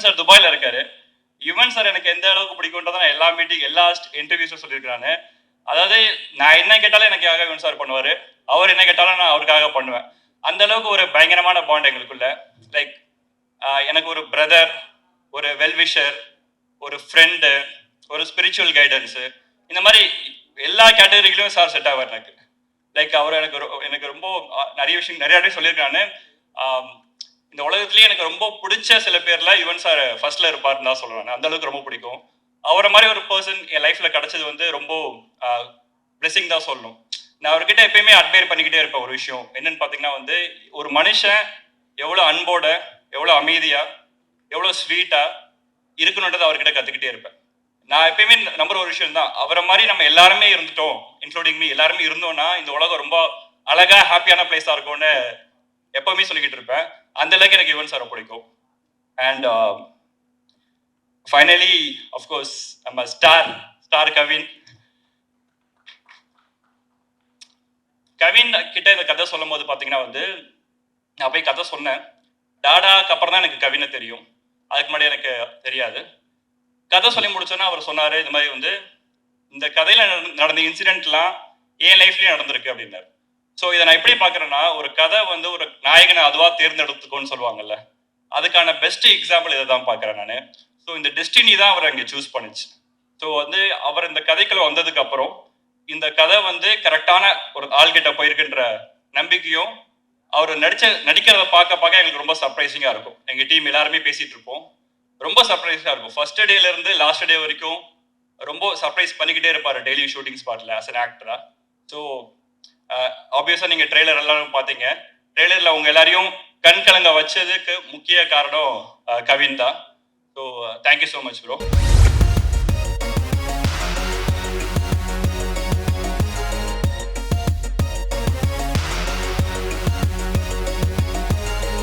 Yuvan sir துபாயில் இருக்காரு. Yuvan sir எனக்கு எந்த அளவுக்கு பிடிக்கும்ன்றதை நான் எல்லா மீட்டிங் எல்லா இன்டர்வியூஸும் சொல்லியிருக்கிறானு. அதாவது நான் என்ன கேட்டாலும் எனக்காக யுவன் சார் பண்ணுவார், அவர் என்ன கேட்டாலும் நான் அவருக்காக பண்ணுவேன். அந்த அளவுக்கு ஒரு பயங்கரமான பாண்ட் எங்களுக்குள்ள. லைக் எனக்கு ஒரு பிரதர், ஒரு வெல்விஷர், ஒரு ஃப்ரெண்டு, ஒரு ஸ்பிரிச்சுவல் கைடன்ஸு, இந்த மாதிரி எல்லா கேட்டகரியிலையும் சார் செட் ஆவார் எனக்கு. லைக் அவர் எனக்கு ரொம்ப நிறைய சொல்லியிருக்கான்னு. இந்த உலகத்துலேயே எனக்கு ரொம்ப பிடிச்ச சில பேர்ல யுவன் சார் ஃபர்ஸ்ட்ல இருப்பாருன்னு தான் சொல்லுவேன். அந்த அளவுக்கு ரொம்ப பிடிக்கும். அவரை மாதிரி ஒரு பர்சன் என் லைஃப்ல கிடைச்சது வந்து ரொம்ப பிளெஸிங் தான் சொல்லணும். நான் அவர்கிட்ட எப்பயுமே அட்மையர் பண்ணிக்கிட்டே இருப்பேன். ஒரு விஷயம் என்னன்னு பார்த்தீங்கன்னா வந்து, ஒரு மனுஷன் எவ்வளோ அன்போட, எவ்வளோ அமைதியா, எவ்வளோ ஸ்வீட்டா இருக்கணுன்றதை அவர்கிட்ட கற்றுக்கிட்டே இருப்பேன். நான் எப்பயுமே நம்புற ஒரு விஷயம் தான், அவரை மாதிரி நம்ம எல்லாருமே இருந்துட்டோம், இன்க்ளூடிங் மீ, எல்லாருமே இருந்தோம்னா இந்த உலகம் ரொம்ப அழகா ஹாப்பியான பிளேஸா இருக்கும்னு எப்பவுமே சொல்லிக்கிட்டு இருப்பேன். அந்த அளவுக்கு எனக்கு யுவன் சாரை பிடிக்கும். அண்ட் ஃபைனலி அஃப்கோர்ஸ் நம்ம ஸ்டார் கவின் கிட்ட இந்த கதை சொல்லும் போது பார்த்தீங்கன்னா வந்து, நான் போய் கதை சொன்னேன். டாடாக்கு அப்புறம் தான் எனக்கு கவினை தெரியும், அதுக்கு முன்னாடி எனக்கு தெரியாது. கதை சொல்லி முடிச்சோன்னா அவர் சொன்னார், இந்த மாதிரி வந்து இந்த கதையில் நடந்த இன்சிடென்ட்லாம் என் லைஃப்லேயும் நடந்திருக்கு அப்படின்னாரு. ஸோ இதை நான் எப்படி பார்க்குறேன்னா, ஒரு கதை வந்து ஒரு நாயகனை அதுவாக தேர்ந்தெடுத்துக்கோன்னு சொல்லுவாங்கல்ல, அதுக்கான பெஸ்ட் எக்ஸாம்பிள் இதை தான் பார்க்குறேன் நான். ஸோ இந்த டெஸ்டினி தான் அவர் அங்கே சூஸ் பண்ணிச்சு. ஸோ வந்து அவர் இந்த கதைக்குள்ள வந்ததுக்கு அப்புறம் இந்த கதை வந்து கரெக்டான ஒரு ஆள்கிட்ட போயிருக்குன்ற நம்பிக்கையும், அவர் நடிக்கிறத பார்க்க எங்களுக்கு ரொம்ப சர்ப்ரைசிங்காக இருக்கும். எங்கள் டீம் எல்லாருமே பேசிகிட்டு இருப்போம், ரொம்ப சர்ப்ரைஸாக இருக்கும். ஃபர்ஸ்ட் டேலேருந்து லாஸ்ட் டே வரைக்கும் ரொம்ப சர்ப்ரைஸ் பண்ணிக்கிட்டே இருப்பார் டெய்லி ஷூட்டிங் ஸ்பாட்டில் ஆஸ் அன் ஆக்டரா. ஸோ ஆப்வியஸாக நீங்கள் ட்ரெய்லர் எல்லாரும் பார்த்தீங்க. ட்ரெய்லரில் அவங்க எல்லாரையும் கண் கலங்க வச்சதுக்கு முக்கிய காரணம் கவின் தான். So thank you so much bro.